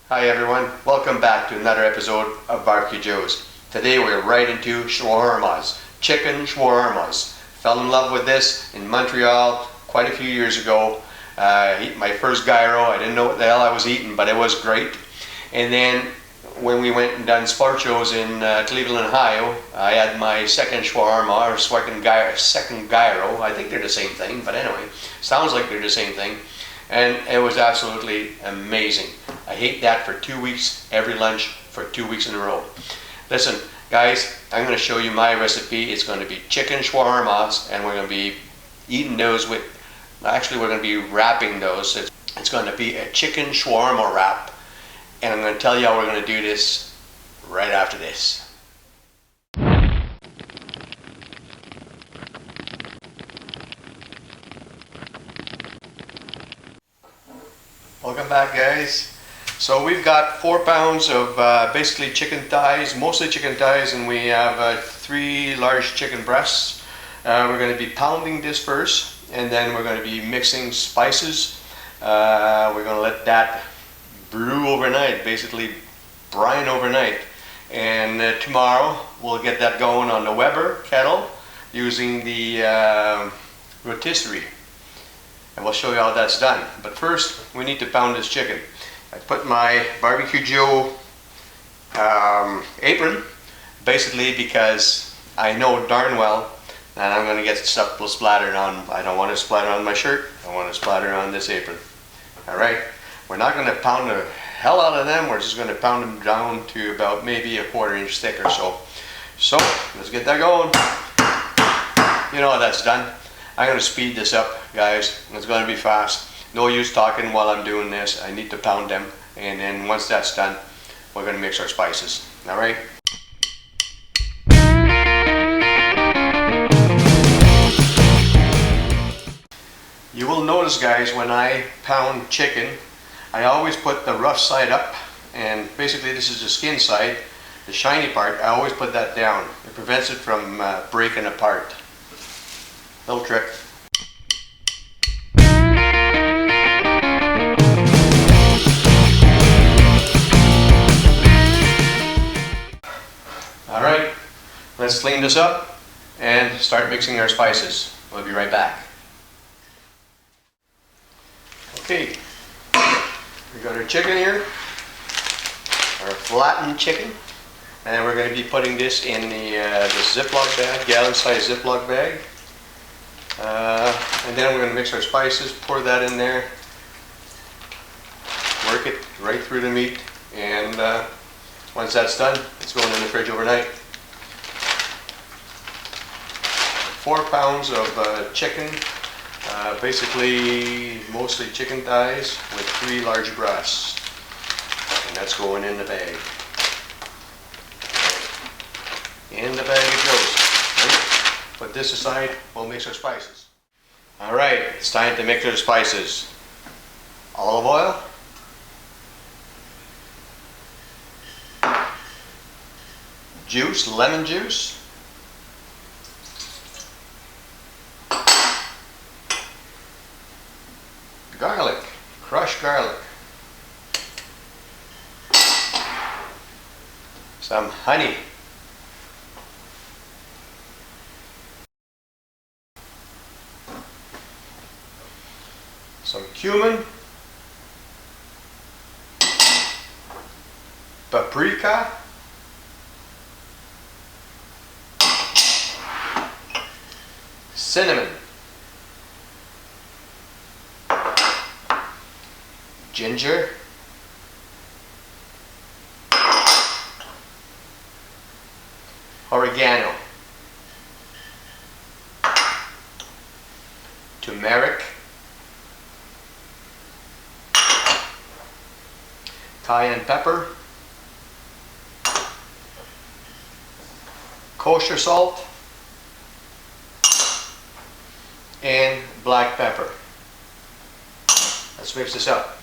Hi everyone, welcome back to another episode of Barbecue Joe's. Today we're right into shawarmas, chicken shawarmas. Fell in love with this in Montreal quite a few years ago. I ate my first gyro. I didn't know what the hell I was eating, but it was great. And then when we went and done sport shows in Cleveland, Ohio, I had my second shawarma, or second gyro. I think they're the same thing, but anyway, sounds like they're the same thing. And it was absolutely amazing. I ate that for 2 weeks, every lunch for 2 weeks in a row. Listen, guys, I'm going to show you my recipe. It's going to be chicken shawarmas, and we're going to be eating those with, actually we're going to be wrapping those. It's going to be a chicken shawarma wrap, and I'm going to tell you how we're going to do this right after this. Welcome back, guys. So we've got 4 pounds of basically chicken thighs, mostly chicken thighs, and we have 3 large chicken breasts. We're going to be pounding this first, and then we're going to be mixing spices. We're going to let that brew overnight, basically brine overnight. And tomorrow we'll get that going on the Weber Kettle using the rotisserie. And we'll show you how that's done. But first, we need to pound this chicken. I put my Barbecue Joe apron, basically because I know darn well that I'm going to get stuff splattered on. I don't want to splatter on my shirt. I want to splatter on this apron. Alright, we're not going to pound the hell out of them. We're just going to pound them down to about maybe a 1/4 inch thick or so. So, let's get that going. You know how that's done. I'm going to speed this up, guys. It's going to be fast. No use talking while I'm doing this. I need to pound them, and then once that's done, we're going to mix our spices. All right? You will notice, guys, when I pound chicken, I always put the rough side up, and basically this is the skin side, the shiny part. I always put that down. It prevents it from breaking apart. Little trick. Alright, let's clean this up and start mixing our spices. We'll be right back. Okay, we got our chicken here, our flattened chicken, and we're going to be putting this in the Ziploc bag, gallon-sized Ziploc bag. And then we're going to mix our spices, pour that in there, work it right through the meat, and once that's done, it's going in the fridge overnight. 4 pounds of chicken, basically mostly chicken thighs with 3 large breasts, and that's going in the bag. In the bag it goes. Put this aside, we'll mix our spices. Alright, it's time to mix our spices. Olive oil. Juice, lemon juice. Garlic, crushed garlic. Some honey. Some cumin, paprika, cinnamon, ginger, oregano, turmeric, cayenne pepper, kosher salt, and black pepper. Let's mix this up.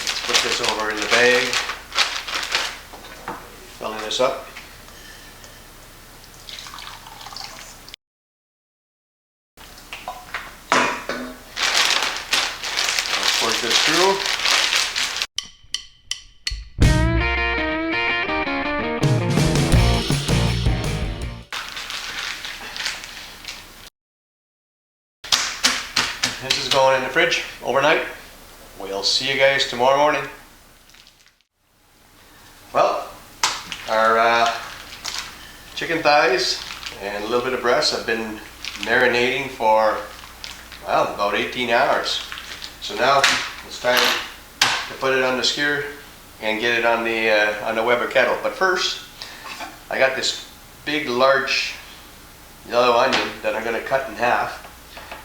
Let's put this over in the bag, filling this up. overnight. We'll see you guys tomorrow morning. Well, our chicken thighs and a little bit of breast have been marinating for, well, about 18 hours. So now it's time to put it on the skewer and get it on the Weber Kettle. But first, I got this big, large yellow onion that I'm going to cut in half,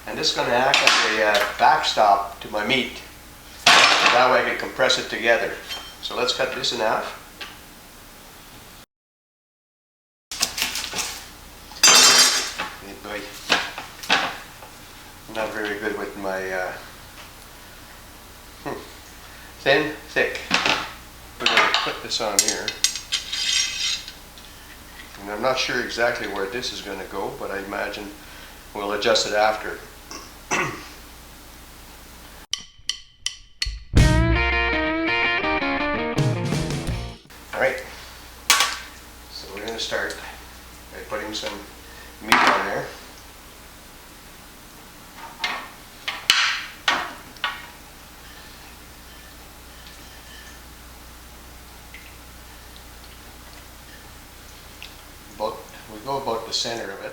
and this is going to act as a backstop to my meat. So that way I can compress it together. So let's cut this in half. Hey boy, I'm not very good with my thin, thick. We're going to put this on here. And I'm not sure exactly where this is going to go, but I imagine we'll adjust it after. Alright, so we're going to start by putting some meat on there. We go about the center of it.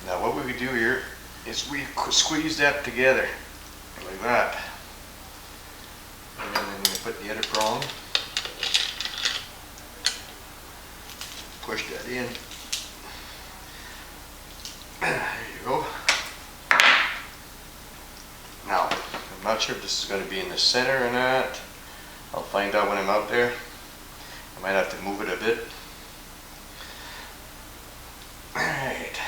Now what we do here is we squeeze that together like that. And then we put the other prong. Push that in. There you go. Now, I'm not sure if this is going to be in the center or not. I'll find out when I'm out there. I might have to move it a bit. Alright.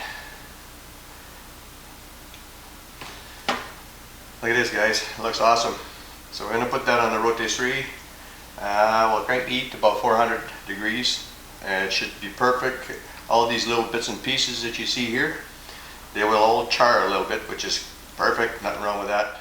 Look at this, guys. It looks awesome. So we're going to put that on the rotisserie. We'll crank the heat to about 400 degrees. It should be perfect. All these little bits and pieces that you see here, they will all char a little bit, which is perfect. Nothing wrong with that.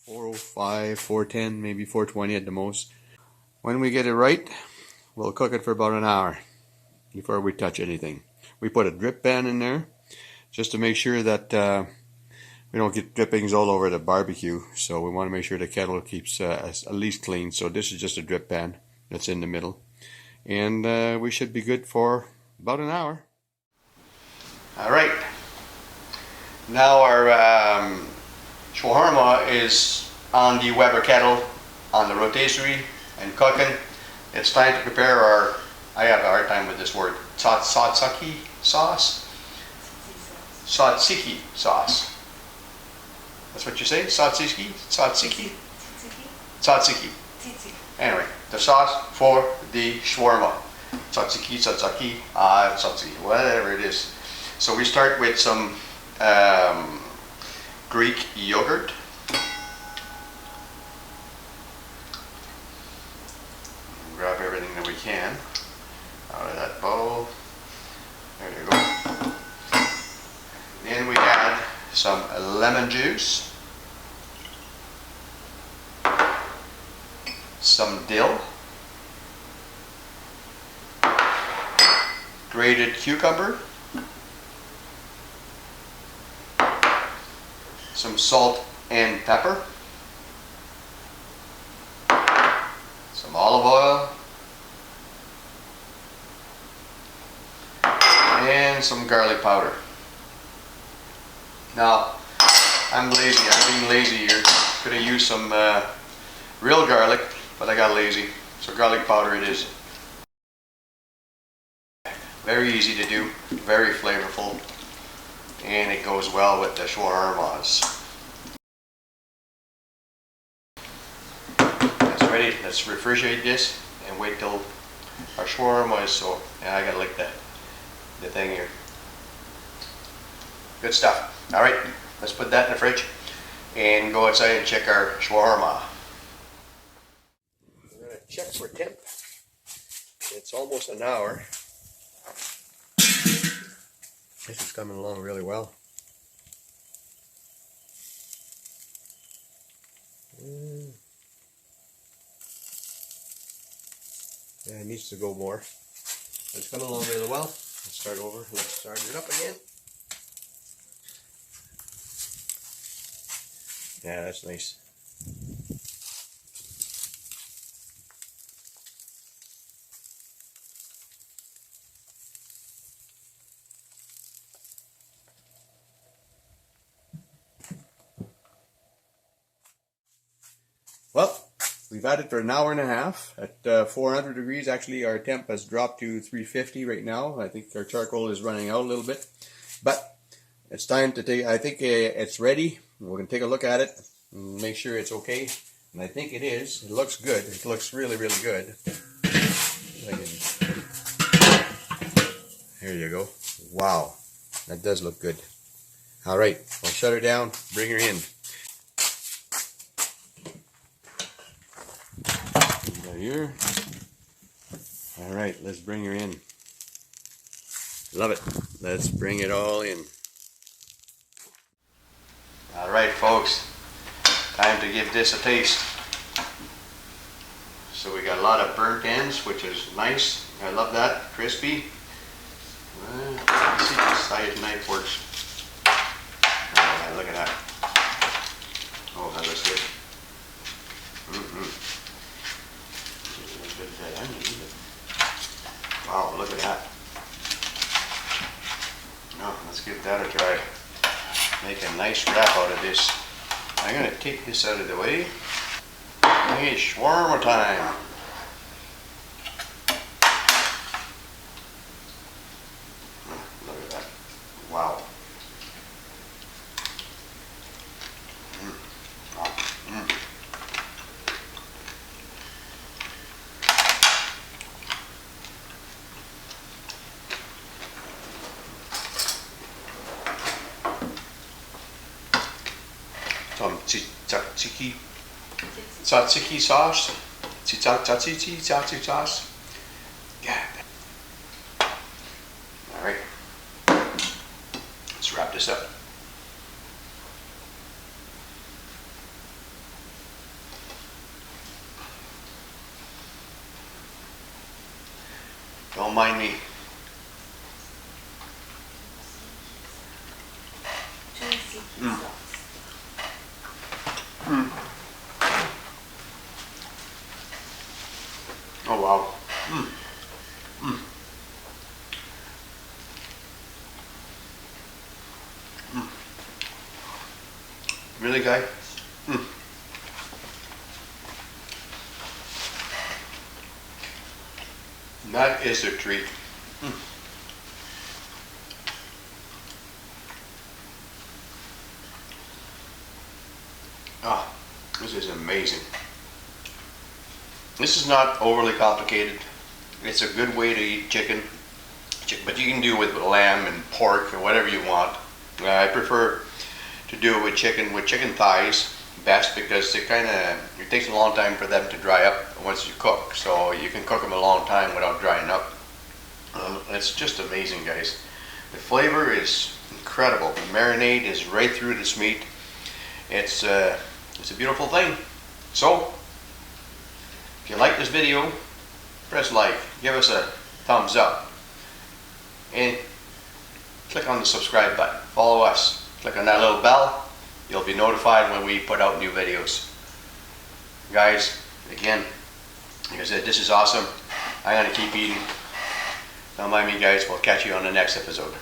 $405, $410, maybe $420 at the most. When we get it right, we'll cook it for about an hour before we touch anything. We put a drip pan in there just to make sure that we don't get drippings all over the barbecue. So we want to make sure the kettle keeps at least clean. So this is just a drip pan that's in the middle. And we should be good for about an hour. Alright. Now our shawarma is on the Weber Kettle on the rotisserie and cooking. It's time to prepare our, I have a hard time with this word, tzatziki sauce? Tzatziki sauce. That's what you say? Tzatziki? Tzatziki? Tzatziki. Anyway, the sauce for the shawarma. Tzatziki, tzatziki, whatever it is. So we start with some Greek yogurt. Grab everything that we can out of that bowl. There you go. Then we add some lemon juice, some dill, grated cucumber, some salt and pepper, some olive oil, and some garlic powder. Now, I'm lazy. I'm being lazy here. Could have used some real garlic, but I got lazy. So garlic powder it is. Very easy to do, very flavorful, and it goes well with the shawarmas. That's ready. Let's refrigerate this and wait till our shawarma is so. Yeah, I gotta lick that. the thing here. Good stuff. All right, let's put that in the fridge and go outside and check our shawarma. We're gonna check for temp. It's almost an hour. This is coming along really well. Yeah, it needs to go more. It's coming along really well. Let's start over. Let's start it up again. Yeah, that's nice. Well, we've had it for an hour and a half at 400 degrees. Actually, our temp has dropped to 350 right now. I think our charcoal is running out a little bit, but it's time to take. I think it's ready. We're gonna take a look at it and make sure it's okay. And I think it is. It looks good. It looks really, really good. Here you go. Wow, that does look good. All right, I'll shut her down. Bring her in. Here. All right, let's bring her in. Love it. Let's bring it all in. All right, folks. Time to give this a taste. So we got a lot of burnt ends, which is nice. I love that. Crispy. Let's see if the side knife works. Oh, look at that. Oh, that looks good. Wow, look at that. Now, let's give that a try. Make a nice wrap out of this. I'm going to take this out of the way. Hey, shawarma time. Look at that. Wow. Some Tzatziki sauce. Tzatziki sauce. Yeah. All right. Let's wrap this up. Don't mind me. Oh wow. Really, guy? That is a treat. Ah, this is amazing. This is not overly complicated. It's a good way to eat chicken, but you can do it with lamb and pork or whatever you want. I prefer to do it with chicken thighs best, because it takes a long time for them to dry up once you cook. So you can cook them a long time without drying up. It's just amazing, guys. The flavor is incredible. The marinade is right through this meat. It's a beautiful thing. So, if you like this video, press like, give us a thumbs up, and click on the subscribe button. Follow us. Click on that little bell. You'll be notified when we put out new videos. Guys, again, like I said, this is awesome. I'm going to keep eating. Don't mind me, guys. We'll catch you on the next episode.